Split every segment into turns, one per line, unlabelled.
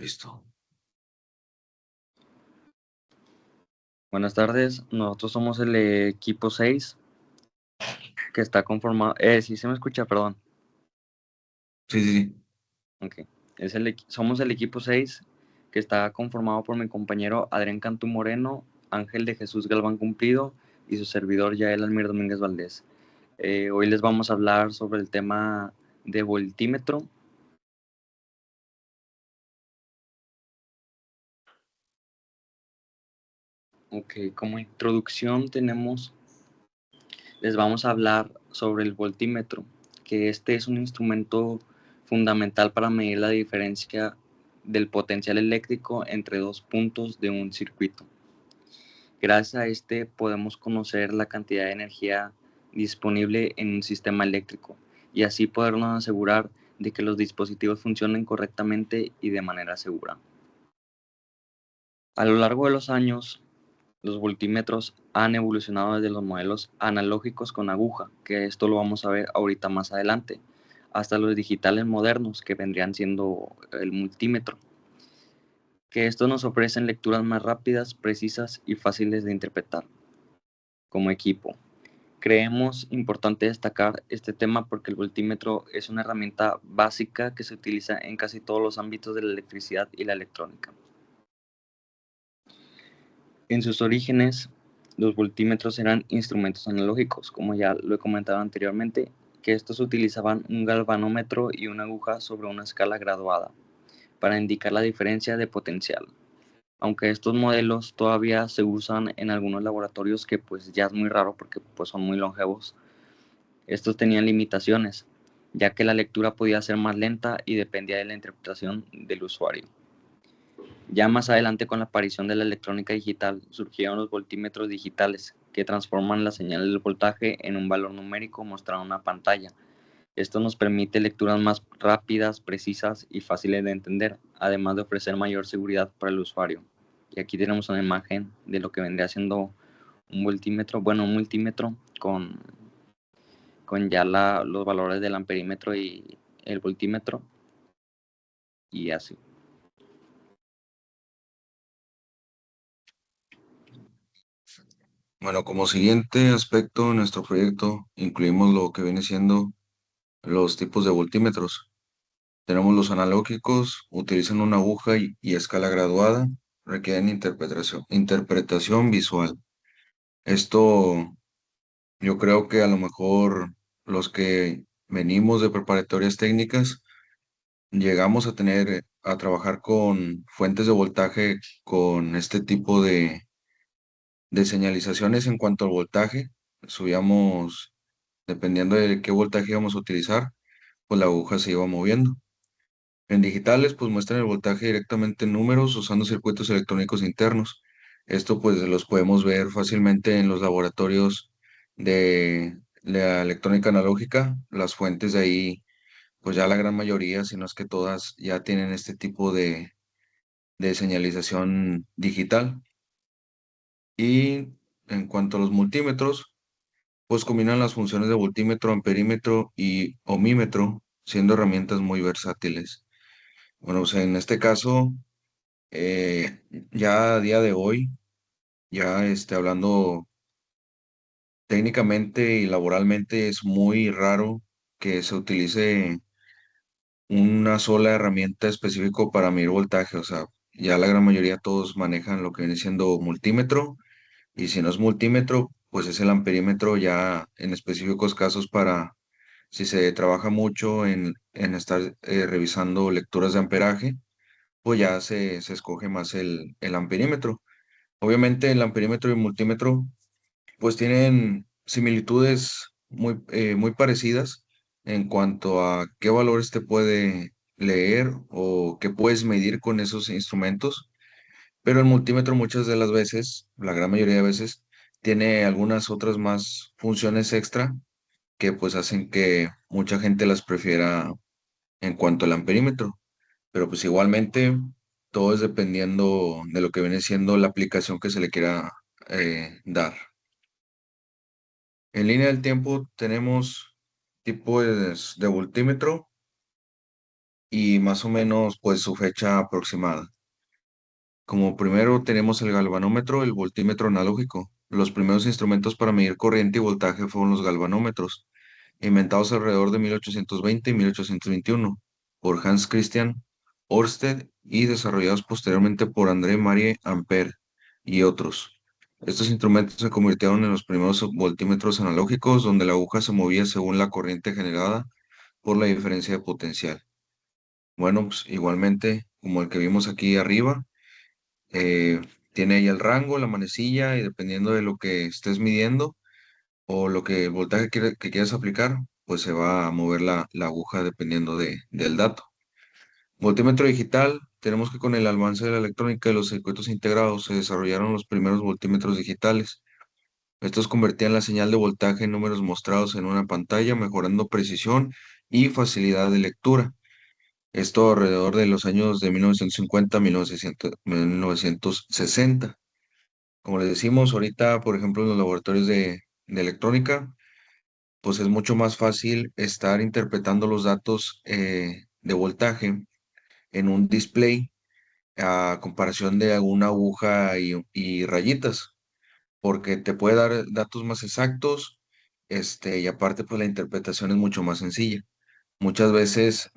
Listo.
Buenas tardes, nosotros somos el equipo 6 que está conformado. Sí, se me escucha, perdón.
Sí, sí, sí.
Ok. Somos el equipo 6 que está conformado por mi compañero Adrián Cantú Moreno, Ángel de Jesús Galván Cumplido y su servidor Yael Almir Domínguez Valdés. Hoy les vamos a hablar sobre el tema de voltímetro. Ok, como introducción les vamos a hablar sobre el voltímetro, que este es un instrumento fundamental para medir la diferencia del potencial eléctrico entre dos puntos de un circuito. Gracias a este podemos conocer la cantidad de energía disponible en un sistema eléctrico y así podernos asegurar de que los dispositivos funcionen correctamente y de manera segura. A lo largo de los años, los voltímetros han evolucionado desde los modelos analógicos con aguja, que esto lo vamos a ver ahorita más adelante, hasta los digitales modernos, que vendrían siendo el multímetro, que estos nos ofrecen lecturas más rápidas, precisas y fáciles de interpretar. Como equipo, creemos importante destacar este tema porque el voltímetro es una herramienta básica que se utiliza en casi todos los ámbitos de la electricidad y la electrónica. En sus orígenes, los voltímetros eran instrumentos analógicos, como ya lo he comentado anteriormente, que estos utilizaban un galvanómetro y una aguja sobre una escala graduada para indicar la diferencia de potencial. Aunque estos modelos todavía se usan en algunos laboratorios, que pues ya es muy raro porque pues son muy longevos, estos tenían limitaciones, ya que la lectura podía ser más lenta y dependía de la interpretación del usuario. Ya más adelante, con la aparición de la electrónica digital, surgieron los voltímetros digitales, que transforman la señal del voltaje en un valor numérico mostrado en una pantalla. Esto nos permite lecturas más rápidas, precisas y fáciles de entender, además de ofrecer mayor seguridad para el usuario. Y aquí tenemos una imagen de lo que vendría siendo un voltímetro, bueno, un multímetro con ya los valores del amperímetro y el voltímetro, y así.
Bueno, como siguiente aspecto en nuestro proyecto, incluimos lo que viene siendo los tipos de voltímetros. Tenemos los analógicos, utilizan una aguja y escala graduada, requieren interpretación visual. Esto yo creo que a lo mejor los que venimos de preparatorias técnicas llegamos a a trabajar con fuentes de voltaje con este tipo de señalizaciones en cuanto al voltaje. Subíamos, dependiendo de qué voltaje íbamos a utilizar, pues la aguja se iba moviendo. En digitales, pues muestran el voltaje directamente en números usando circuitos electrónicos internos. Esto pues los podemos ver fácilmente en los laboratorios de la electrónica analógica. Las fuentes de ahí, pues ya la gran mayoría, si no es que todas, ya tienen este tipo de señalización digital. Y en cuanto a los multímetros, pues combinan las funciones de voltímetro, amperímetro y ohmímetro, siendo herramientas muy versátiles. Bueno, pues en este caso, ya a día de hoy, ya hablando técnicamente y laboralmente, es muy raro que se utilice una sola herramienta específica para medir voltaje. O sea, ya la gran mayoría todos manejan lo que viene siendo multímetro, y si no es multímetro, pues es el amperímetro ya en específicos casos para si se trabaja mucho en estar revisando lecturas de amperaje, pues ya se escoge más el amperímetro. Obviamente el amperímetro y el multímetro pues tienen similitudes muy parecidas en cuanto a qué valores te puede leer o qué puedes medir con esos instrumentos, pero el multímetro muchas de las veces, la gran mayoría de veces, tiene algunas otras más funciones extra que pues hacen que mucha gente las prefiera en cuanto al amperímetro. Pero pues igualmente todo es dependiendo de lo que viene siendo la aplicación que se le quiera dar. En línea del tiempo tenemos tipos de voltímetro. y más o menos pues su fecha aproximada. Como primero tenemos el galvanómetro, el voltímetro analógico. Los primeros instrumentos para medir corriente y voltaje fueron los galvanómetros, inventados alrededor de 1820 y 1821 por Hans Christian Ørsted y desarrollados posteriormente por André Marie Ampère y otros. Estos instrumentos se convirtieron en los primeros voltímetros analógicos donde la aguja se movía según la corriente generada por la diferencia de potencial. Bueno, pues igualmente, como el que vimos aquí arriba, eh, tiene ahí el rango, la manecilla y dependiendo de lo que estés midiendo o lo que el voltaje que quieras aplicar, pues se va a mover la aguja dependiendo del dato. Voltímetro digital, tenemos que con el avance de la electrónica y los circuitos integrados se desarrollaron los primeros voltímetros digitales. Estos convertían la señal de voltaje en números mostrados en una pantalla, mejorando precisión y facilidad de lectura. Esto alrededor de los años de 1950 a 1960. Como les decimos ahorita, por ejemplo, en los laboratorios de electrónica, pues es mucho más fácil estar interpretando los datos de voltaje en un display a comparación de una aguja y rayitas, porque te puede dar datos más exactos, y aparte pues la interpretación es mucho más sencilla. Muchas veces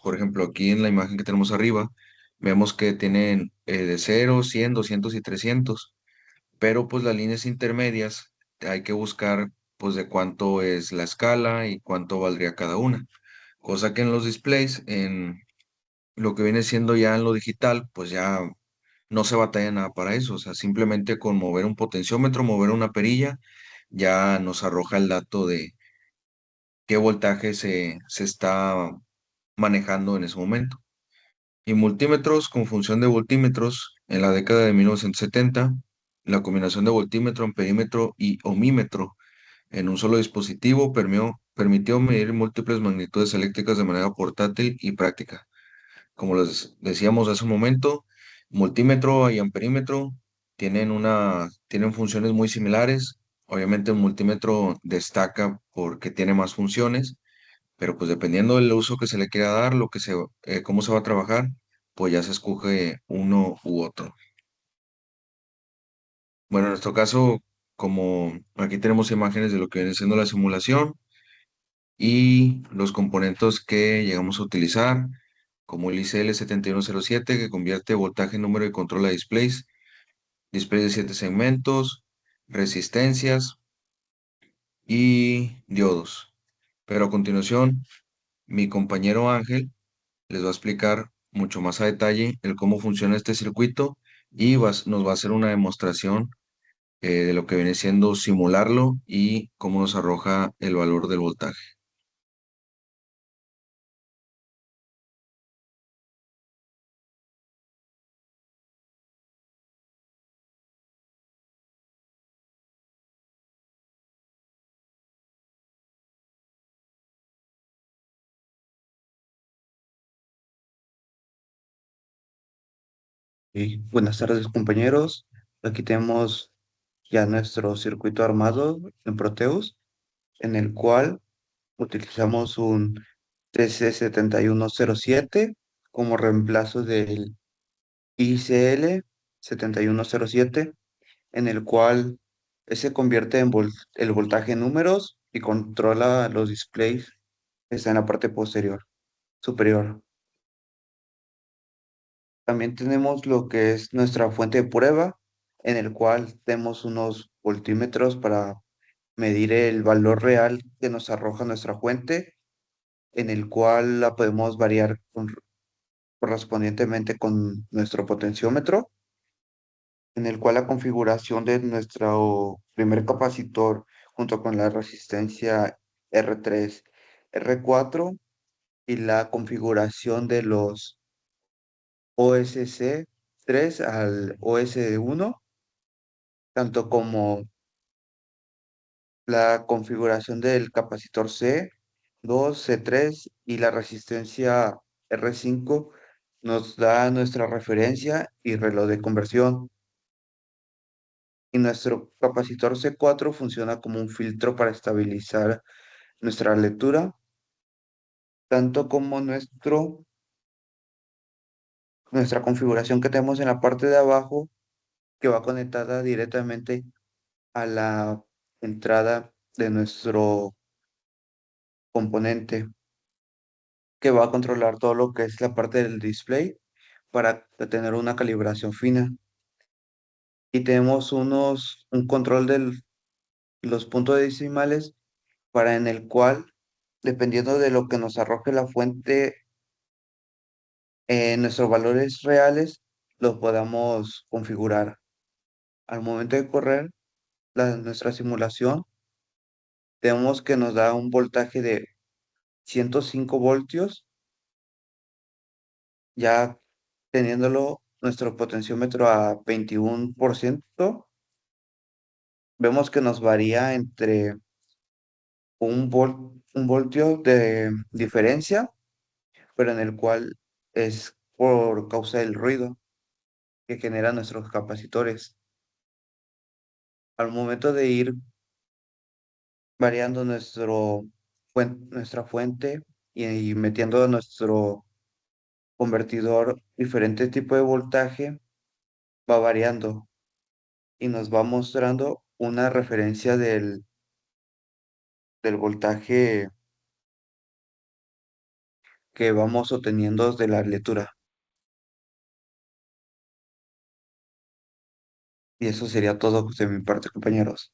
por ejemplo, aquí en la imagen que tenemos arriba, vemos que tienen de 0, 100, 200 y 300, pero pues las líneas intermedias hay que buscar pues de cuánto es la escala y cuánto valdría cada una. Cosa que en los displays, en lo que viene siendo ya en lo digital, pues ya no se batalla nada para eso. O sea, simplemente con mover un potenciómetro, mover una perilla, ya nos arroja el dato de qué voltaje se está manejando en ese momento. Y multímetros con función de voltímetros, en la década de 1970, la combinación de voltímetro, amperímetro y ohmímetro en un solo dispositivo permitió medir múltiples magnitudes eléctricas de manera portátil y práctica. Como les decíamos hace un momento, multímetro y amperímetro tienen funciones muy similares. Obviamente el multímetro destaca porque tiene más funciones, pero pues dependiendo del uso que se le quiera dar, cómo se va a trabajar, pues ya se escoge uno u otro. Bueno, en nuestro caso, como aquí tenemos imágenes de lo que viene siendo la simulación y los componentes que llegamos a utilizar, como el ICL7107 que convierte voltaje en número y controla displays de 7 segmentos, resistencias y diodos. Pero a continuación, mi compañero Ángel les va a explicar mucho más a detalle el cómo funciona este circuito y nos va a hacer una demostración de lo que viene siendo simularlo y cómo nos arroja el valor del voltaje.
Y buenas tardes, compañeros. Aquí tenemos ya nuestro circuito armado en Proteus, en el cual utilizamos un TC7107 como reemplazo del ICL7107, en el cual se convierte en el voltaje en números y controla los displays que están en la parte superior. También tenemos lo que es nuestra fuente de prueba, en el cual tenemos unos voltímetros para medir el valor real que nos arroja nuestra fuente, en el cual la podemos variar correspondientemente con nuestro potenciómetro, en el cual la configuración de nuestro primer capacitor junto con la resistencia R3, R4 y la configuración de los OSC 3 al OS1, tanto como la configuración del capacitor C2, C3 y la resistencia R5 nos da nuestra referencia y reloj de conversión. Y nuestro capacitor C4 funciona como un filtro para estabilizar nuestra lectura, tanto como nuestro nuestra configuración que tenemos en la parte de abajo, que va conectada directamente a la entrada de nuestro componente, que va a controlar todo lo que es la parte del display para tener una calibración fina. Y tenemos un control de los puntos decimales para en el cual, dependiendo de lo que nos arroje la fuente, nuestros valores reales los podamos configurar. Al momento de correr nuestra simulación, tenemos que nos da un voltaje de 105 voltios, ya teniéndolo nuestro potenciómetro a 21%. Vemos que nos varía entre un voltio de diferencia, pero en el cual es por causa del ruido que generan nuestros capacitores. Al momento de ir variando nuestra fuente y metiendo nuestro convertidor diferente tipo de voltaje, va variando y nos va mostrando una referencia del voltaje que vamos obteniendo de la lectura. Y eso sería todo de mi parte, compañeros.